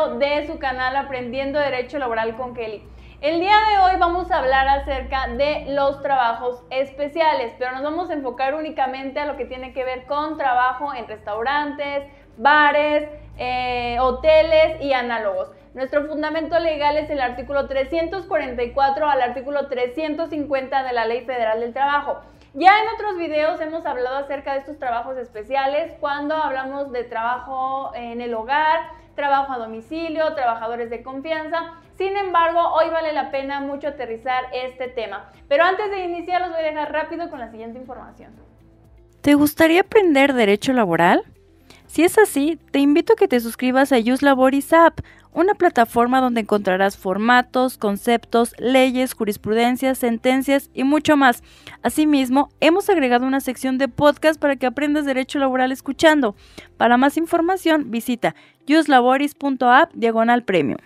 video de su canal Aprendiendo Derecho Laboral con Kelly. El día de hoy vamos a hablar acerca de los trabajos especiales, pero nos vamos a enfocar únicamente a lo que tiene que ver con trabajo en restaurantes, bares, hoteles y análogos. Nuestro fundamento legal es el artículo 344 al artículo 350 de la Ley Federal del Trabajo. Ya en otros videos hemos hablado acerca de estos trabajos especiales cuando hablamos de trabajo en el hogar, trabajo a domicilio, trabajadores de confianza. Sin embargo, hoy vale la pena mucho aterrizar este tema. Pero antes de iniciar, los voy a dejar rápido con la siguiente información. ¿Te gustaría aprender derecho laboral? Si es así, te invito a que te suscribas a Jus Laboris App, una plataforma donde encontrarás formatos, conceptos, leyes, jurisprudencias, sentencias y mucho más. Asimismo, hemos agregado una sección de podcast para que aprendas derecho laboral escuchando. Para más información, visita juslaboris.app/premium.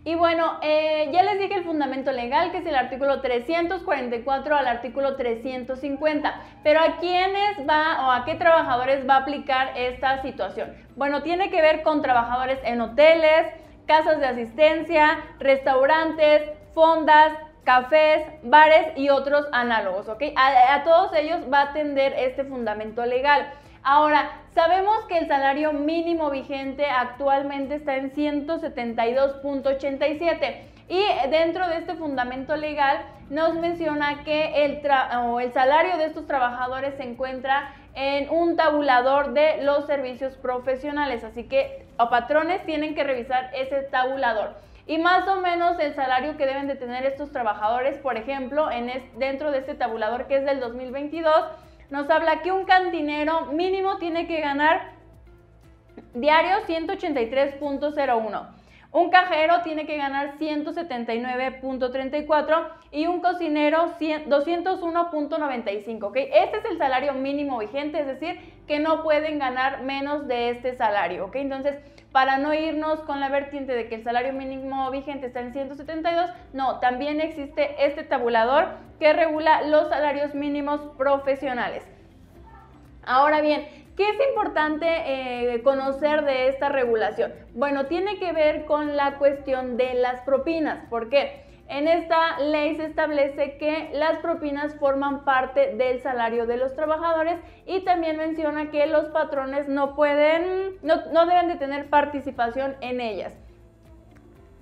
Y bueno, ya les dije el fundamento legal, que es el artículo 344 al artículo 350. Pero ¿a quiénes va o a qué trabajadores va a aplicar esta situación? Bueno, tiene que ver con trabajadores en hoteles, casas de asistencia, restaurantes, fondas, cafés, bares y otros análogos, ¿ok? A todos ellos va a atender este fundamento legal. Ahora, sabemos que el salario mínimo vigente actualmente está en 172.87 y dentro de este fundamento legal nos menciona que el salario de estos trabajadores se encuentra en un tabulador de los servicios profesionales, así que patrones tienen que revisar ese tabulador. Y más o menos el salario que deben de tener estos trabajadores, por ejemplo, dentro de este tabulador que es del 2022, nos habla que un cantinero mínimo tiene que ganar diario 183.01. Un cajero tiene que ganar 179.34 y un cocinero 201.95, ¿ok? Este es el salario mínimo vigente, es decir, que no pueden ganar menos de este salario, ¿ok? Entonces, para no irnos con la vertiente de que el salario mínimo vigente está en 172, no, también existe este tabulador que regula los salarios mínimos profesionales. Ahora bien, ¿qué es importante conocer de esta regulación? Bueno, tiene que ver con la cuestión de las propinas. ¿Por qué? En esta ley se establece que las propinas forman parte del salario de los trabajadores y también menciona que los patrones no deben de tener participación en ellas.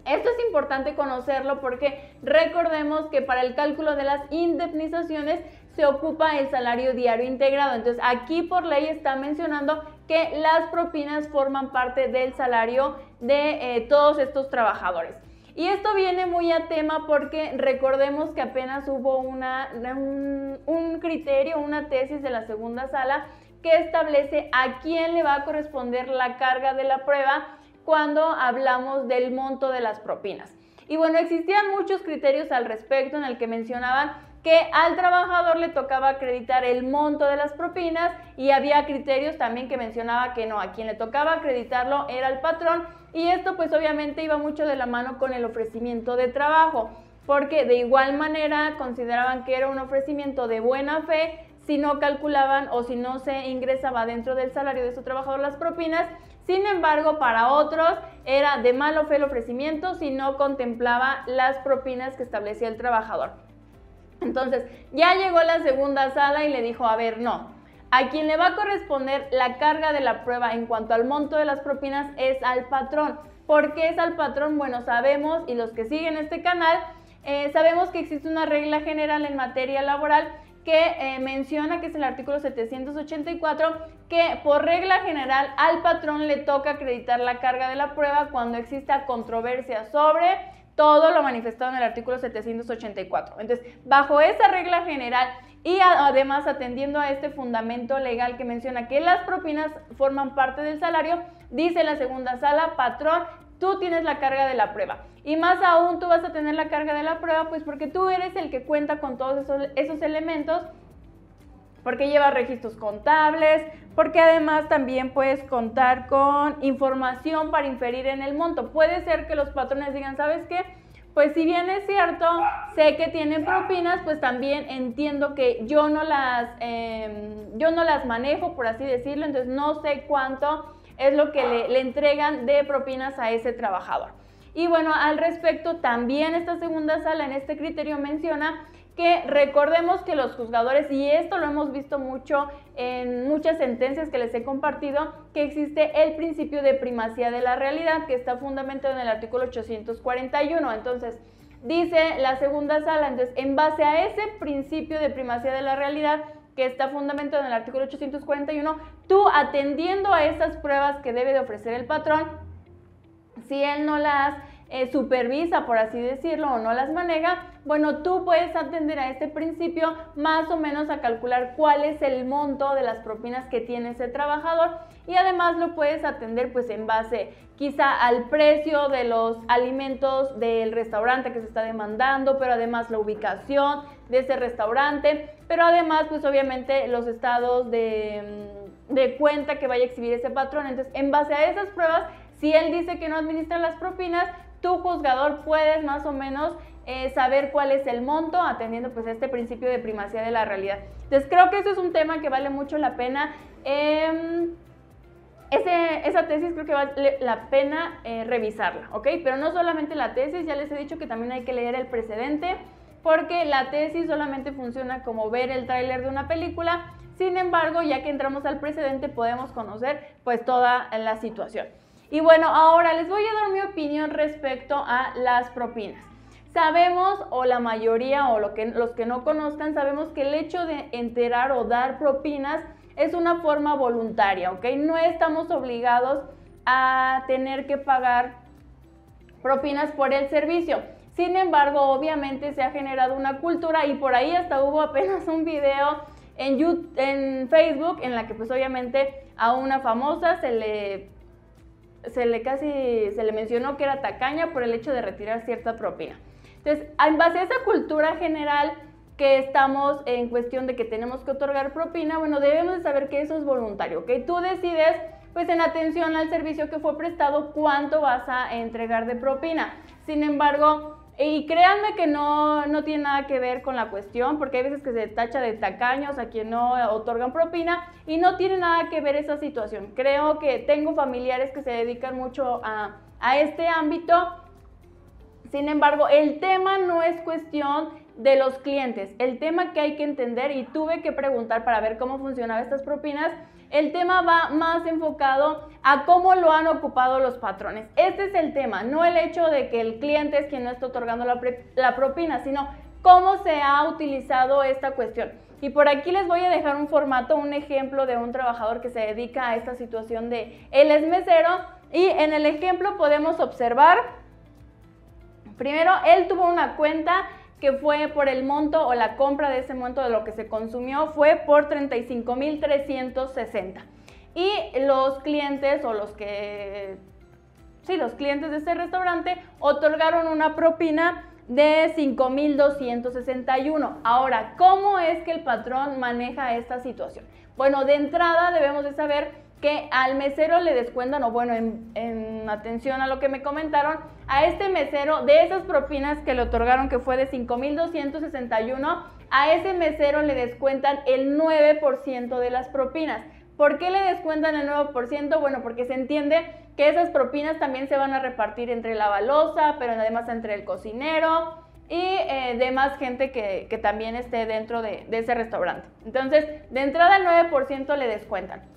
Esto es importante conocerlo porque recordemos que para el cálculo de las indemnizaciones se ocupa el salario diario integrado. Entonces aquí por ley está mencionando que las propinas forman parte del salario de todos estos trabajadores. Y esto viene muy a tema porque recordemos que apenas hubo un criterio, una tesis de la segunda sala que establece a quién le va a corresponder la carga de la prueba cuando hablamos del monto de las propinas. Y bueno, existían muchos criterios al respecto en el que mencionaban que al trabajador le tocaba acreditar el monto de las propinas y había criterios también que mencionaba que no, a quien le tocaba acreditarlo era el patrón, y esto pues obviamente iba mucho de la mano con el ofrecimiento de trabajo, porque de igual manera consideraban que era un ofrecimiento de buena fe si no calculaban o si no se ingresaba dentro del salario de su trabajador las propinas. Sin embargo, para otros era de mala fe el ofrecimiento si no contemplaba las propinas que establecía el trabajador. Entonces, ya llegó la segunda sala y le dijo, a ver, no, a quien le va a corresponder la carga de la prueba en cuanto al monto de las propinas es al patrón. ¿Por qué es al patrón? Bueno, sabemos, y los que siguen este canal, sabemos que existe una regla general en materia laboral que menciona, que es el artículo 784, que por regla general al patrón le toca acreditar la carga de la prueba cuando exista controversia sobre todo lo manifestado en el artículo 784. Entonces, bajo esa regla general y además atendiendo a este fundamento legal que menciona que las propinas forman parte del salario, dice la segunda sala, patrón, tú tienes la carga de la prueba. Y más aún tú vas a tener la carga de la prueba, pues porque tú eres el que cuenta con todos esos elementos, porque llevas registros contables, porque además también puedes contar con información para inferir en el monto. Puede ser que los patrones digan, ¿sabes qué? Pues si bien es cierto, sé que tienen propinas, pues también entiendo que yo no las manejo, por así decirlo, entonces no sé cuánto es lo que le entregan de propinas a ese trabajador. Y bueno, al respecto, también esta segunda sala en este criterio menciona que recordemos que los juzgadores, y esto lo hemos visto mucho en muchas sentencias que les he compartido, que existe el principio de primacía de la realidad, que está fundamentado en el artículo 841. Entonces, dice la segunda sala, entonces, en base a ese principio de primacía de la realidad, que está fundamentado en el artículo 841, tú atendiendo a esas pruebas que debe de ofrecer el patrón, si él no las supervisa, por así decirlo, o no las maneja, bueno, tú puedes atender a este principio más o menos a calcular cuál es el monto de las propinas que tiene ese trabajador, y además lo puedes atender pues en base quizá al precio de los alimentos del restaurante que se está demandando, pero además la ubicación de ese restaurante, pero además pues obviamente los estados de cuenta que vaya a exhibir ese patrón. Entonces, en base a esas pruebas, si él dice que no administra las propinas, tu juzgador puedes más o menos saber cuál es el monto, atendiendo pues este principio de primacía de la realidad. Entonces creo que eso es un tema que vale mucho la pena. Esa tesis creo que vale la pena revisarla, ¿ok? Pero no solamente la tesis, ya les he dicho que también hay que leer el precedente, porque la tesis solamente funciona como ver el tráiler de una película. Sin embargo, ya que entramos al precedente, podemos conocer pues toda la situación. Y bueno, ahora les voy a dar mi opinión respecto a las propinas. Sabemos, o la mayoría, o los que no conozcan, sabemos que el hecho de enterar o dar propinas es una forma voluntaria, ¿ok? No estamos obligados a tener que pagar propinas por el servicio. Sin embargo, obviamente se ha generado una cultura, y por ahí hasta hubo apenas un video en Facebook en la que pues obviamente a una famosa se le mencionó que era tacaña por el hecho de retirar cierta propina. Entonces, en base a esa cultura general que estamos en cuestión de que tenemos que otorgar propina, bueno, debemos de saber que eso es voluntario, ¿ok? Tú decides, pues en atención al servicio que fue prestado, cuánto vas a entregar de propina. Sin embargo, y créanme que no tiene nada que ver con la cuestión, porque hay veces que se tacha de tacaños a quien no otorgan propina, y no tiene nada que ver esa situación. Creo que tengo familiares que se dedican mucho a este ámbito. Sin embargo, el tema no es cuestión de los clientes. El tema que hay que entender, y tuve que preguntar para ver cómo funcionaban estas propinas, el tema va más enfocado a cómo lo han ocupado los patrones. Este es el tema, no el hecho de que el cliente es quien no está otorgando la propina, sino cómo se ha utilizado esta cuestión. Y por aquí les voy a dejar un formato, un ejemplo de un trabajador que se dedica a esta situación de él es mesero, y en el ejemplo podemos observar, primero, él tuvo una cuenta que fue por el monto, o la compra de ese monto de lo que se consumió fue por 35,360. Y los clientes, o los clientes de ese restaurante otorgaron una propina de 5,261. Ahora, ¿cómo es que el patrón maneja esta situación? Bueno, de entrada debemos de saber que al mesero le descuentan, o bueno, en atención a lo que me comentaron, a este mesero, de esas propinas que le otorgaron, que fue de 5,261, a ese mesero le descuentan el 9% de las propinas. ¿Por qué le descuentan el 9%? Bueno, porque se entiende que esas propinas también se van a repartir entre la balosa, pero además entre el cocinero y demás gente que también esté dentro de ese restaurante. Entonces, de entrada el 9% le descuentan.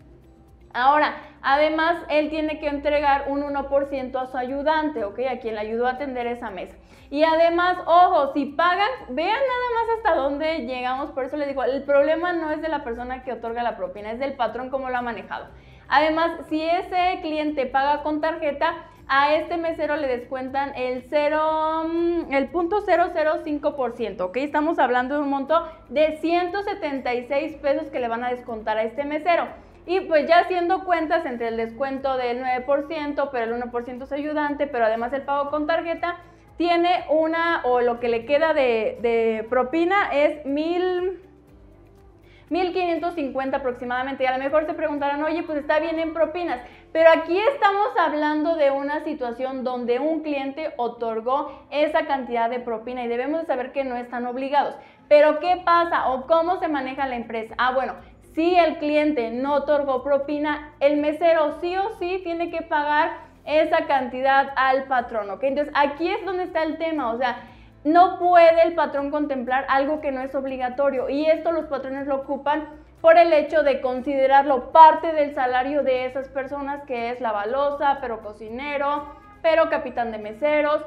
Ahora, además, él tiene que entregar un 1% a su ayudante, ¿ok? A quien le ayudó a atender esa mesa. Y además, ojo, si pagan, vean nada más hasta dónde llegamos. Por eso les digo, el problema no es de la persona que otorga la propina, es del patrón cómo lo ha manejado. Además, si ese cliente paga con tarjeta, a este mesero le descuentan el 0.005%, ¿ok? Estamos hablando de un monto de 176 pesos que le van a descontar a este mesero. Y pues ya haciendo cuentas entre el descuento del 9%, pero el 1% es ayudante, pero además el pago con tarjeta, tiene o lo que le queda de propina es 1,550 aproximadamente. Y a lo mejor se preguntarán, oye, pues está bien en propinas. Pero aquí estamos hablando de una situación donde un cliente otorgó esa cantidad de propina, y debemos de saber que no están obligados. Pero ¿qué pasa o cómo se maneja la empresa? Bueno, si el cliente no otorgó propina, el mesero sí o sí tiene que pagar esa cantidad al patrón, ¿ok? Entonces aquí es donde está el tema, o sea, no puede el patrón contemplar algo que no es obligatorio, y esto los patrones lo ocupan por el hecho de considerarlo parte del salario de esas personas, que es la balosa, pero cocinero, pero capitán de meseros.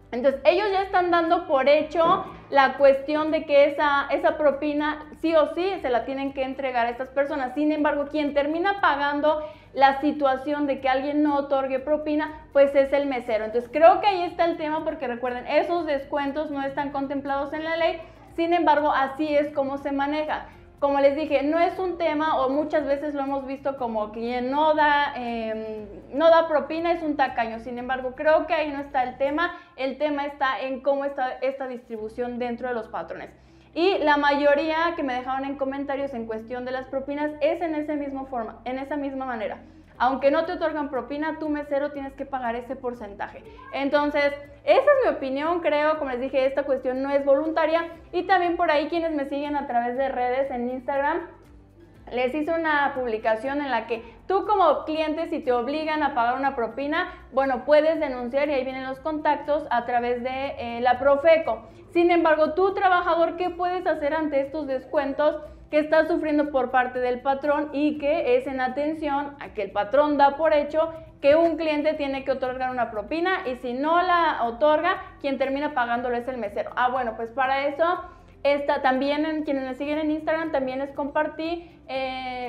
Entonces ellos ya están dando por hecho la cuestión de que esa propina sí o sí se la tienen que entregar a estas personas. Sin embargo, quien termina pagando la situación de que alguien no otorgue propina, pues es el mesero. Entonces creo que ahí está el tema, porque recuerden, esos descuentos no están contemplados en la ley. Sin embargo, así es como se maneja. Como les dije, no es un tema, o muchas veces lo hemos visto como quien no da propina es un tacaño. Sin embargo, creo que ahí no está el tema está en cómo está esta distribución dentro de los patrones. Y la mayoría que me dejaron en comentarios en cuestión de las propinas es en esa misma manera. Aunque no te otorgan propina, tu mesero tienes que pagar ese porcentaje. Entonces, esa es mi opinión, creo, como les dije, esta cuestión no es voluntaria. Y también por ahí quienes me siguen a través de redes en Instagram, les hice una publicación en la que tú como cliente, si te obligan a pagar una propina, bueno, puedes denunciar, y ahí vienen los contactos a través de la Profeco. Sin embargo, tú trabajador, ¿qué puedes hacer ante estos descuentos que estás sufriendo por parte del patrón, y que es en atención a que el patrón da por hecho que un cliente tiene que otorgar una propina, y si no la otorga, quien termina pagándolo es el mesero? Ah, bueno, pues para eso también quienes me siguen en Instagram, también les compartí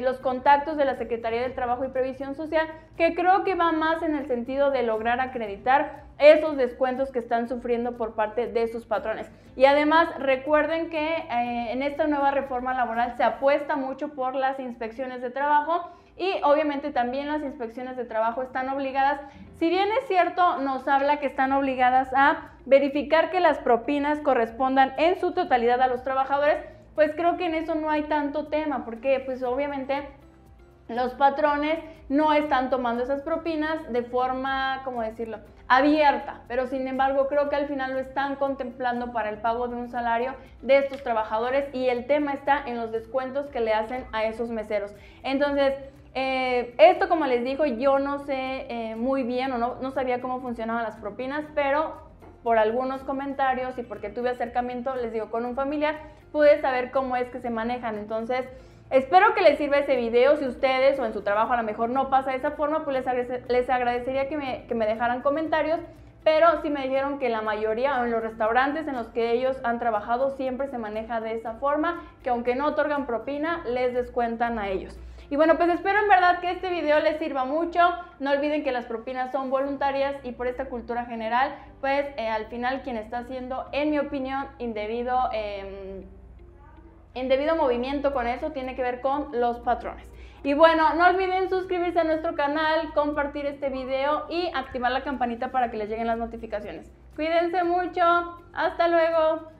los contactos de la Secretaría del Trabajo y Previsión Social, que creo que va más en el sentido de lograr acreditar esos descuentos que están sufriendo por parte de sus patrones. Y además recuerden que en esta nueva reforma laboral se apuesta mucho por las inspecciones de trabajo, y obviamente también las inspecciones de trabajo están obligadas, si bien es cierto, nos habla que están obligadas a verificar que las propinas correspondan en su totalidad a los trabajadores, pues creo que en eso no hay tanto tema, porque pues obviamente los patrones no están tomando esas propinas de forma, ¿cómo decirlo?, abierta, pero sin embargo creo que al final lo están contemplando para el pago de un salario de estos trabajadores, y el tema está en los descuentos que le hacen a esos meseros. Entonces, esto, como les digo, yo no sé muy bien, o no sabía cómo funcionaban las propinas, pero por algunos comentarios y porque tuve acercamiento, les digo, con un familiar, pude saber cómo es que se manejan. Entonces, espero que les sirva ese video. Si ustedes o en su trabajo a lo mejor no pasa de esa forma, pues les agradecería que me dejaran comentarios. Pero sí me dijeron que la mayoría, o en los restaurantes en los que ellos han trabajado, siempre se maneja de esa forma, que aunque no otorgan propina, les descuentan a ellos. Y bueno, pues espero en verdad que este video les sirva mucho. No olviden que las propinas son voluntarias, y por esta cultura general, pues al final quien está haciendo, en mi opinión, indebido movimiento con eso, tiene que ver con los patrones. Y bueno, no olviden suscribirse a nuestro canal, compartir este video y activar la campanita para que les lleguen las notificaciones. Cuídense mucho, hasta luego.